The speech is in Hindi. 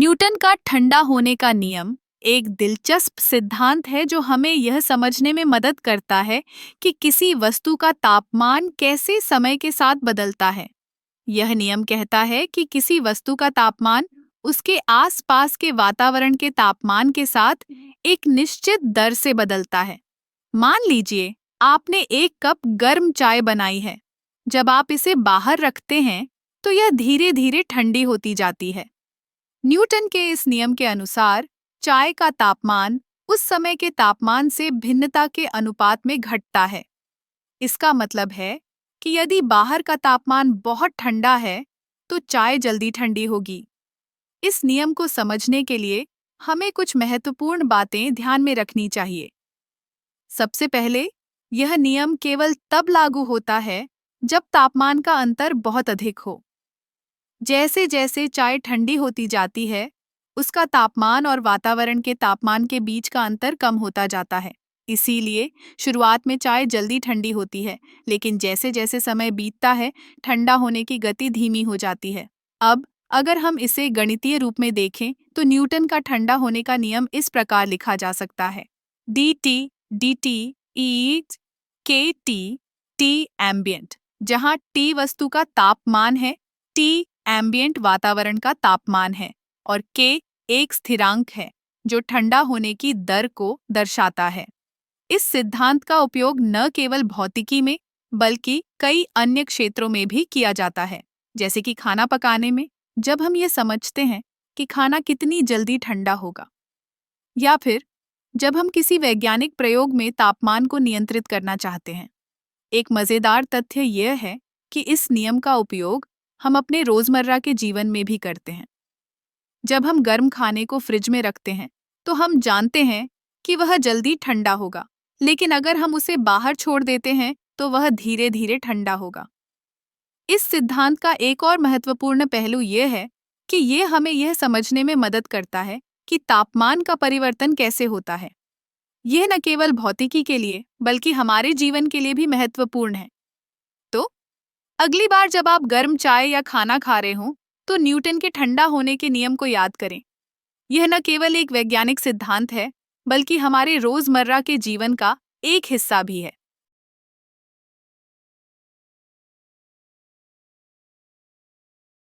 न्यूटन का ठंडा होने का नियम एक दिलचस्प सिद्धांत है जो हमें यह समझने में मदद करता है कि किसी वस्तु का तापमान कैसे समय के साथ बदलता है। यह नियम कहता है कि किसी वस्तु का तापमान उसके आसपास के वातावरण के तापमान के साथ एक निश्चित दर से बदलता है। मान लीजिए आपने एक कप गर्म चाय बनाई है। जब आप इसे बाहर रखते हैं तो यह धीरे धीरे ठंडी होती जाती है। न्यूटन के इस नियम के अनुसार चाय का तापमान उस समय के तापमान से भिन्नता के अनुपात में घटता है। इसका मतलब है कि यदि बाहर का तापमान बहुत ठंडा है तो चाय जल्दी ठंडी होगी। इस नियम को समझने के लिए हमें कुछ महत्वपूर्ण बातें ध्यान में रखनी चाहिए। सबसे पहले, यह नियम केवल तब लागू होता है जब तापमान का अंतर बहुत अधिक हो। जैसे जैसे चाय ठंडी होती जाती है, उसका तापमान और वातावरण के तापमान के बीच का अंतर कम होता जाता है। इसीलिए शुरुआत में चाय जल्दी ठंडी होती है, लेकिन जैसे जैसे समय बीतता है, ठंडा होने की गति धीमी हो जाती है। अब अगर हम इसे गणितीय रूप में देखें, तो न्यूटन का ठंडा होने का नियम इस प्रकार लिखा जा सकता है: dt is kT T ambient, जहाँ T वस्तु का तापमान है, T एम्बिएंट वातावरण का तापमान है और K एक स्थिरांक है जो ठंडा होने की दर को दर्शाता है। इस सिद्धांत का उपयोग न केवल भौतिकी में बल्कि कई अन्य क्षेत्रों में भी किया जाता है, जैसे कि खाना पकाने में, जब हम ये समझते हैं कि खाना कितनी जल्दी ठंडा होगा, या फिर जब हम किसी वैज्ञानिक प्रयोग में तापमान को नियंत्रित करना चाहते हैं। एक मजेदार तथ्य यह है कि इस नियम का उपयोग हम अपने रोजमर्रा के जीवन में भी करते हैं। जब हम गर्म खाने को फ्रिज में रखते हैं तो हम जानते हैं कि वह जल्दी ठंडा होगा, लेकिन अगर हम उसे बाहर छोड़ देते हैं तो वह धीरे धीरे ठंडा होगा। इस सिद्धांत का एक और महत्वपूर्ण पहलू यह है कि यह हमें यह समझने में मदद करता है कि तापमान का परिवर्तन कैसे होता है। यह न केवल भौतिकी के लिए बल्कि हमारे जीवन के लिए भी महत्वपूर्ण है। तो अगली बार जब आप गर्म चाय या खाना खा रहे हों, तो न्यूटन के ठंडा होने के नियम को याद करें। यह न केवल एक वैज्ञानिक सिद्धांत है, बल्कि हमारे रोजमर्रा के जीवन का एक हिस्सा भी है।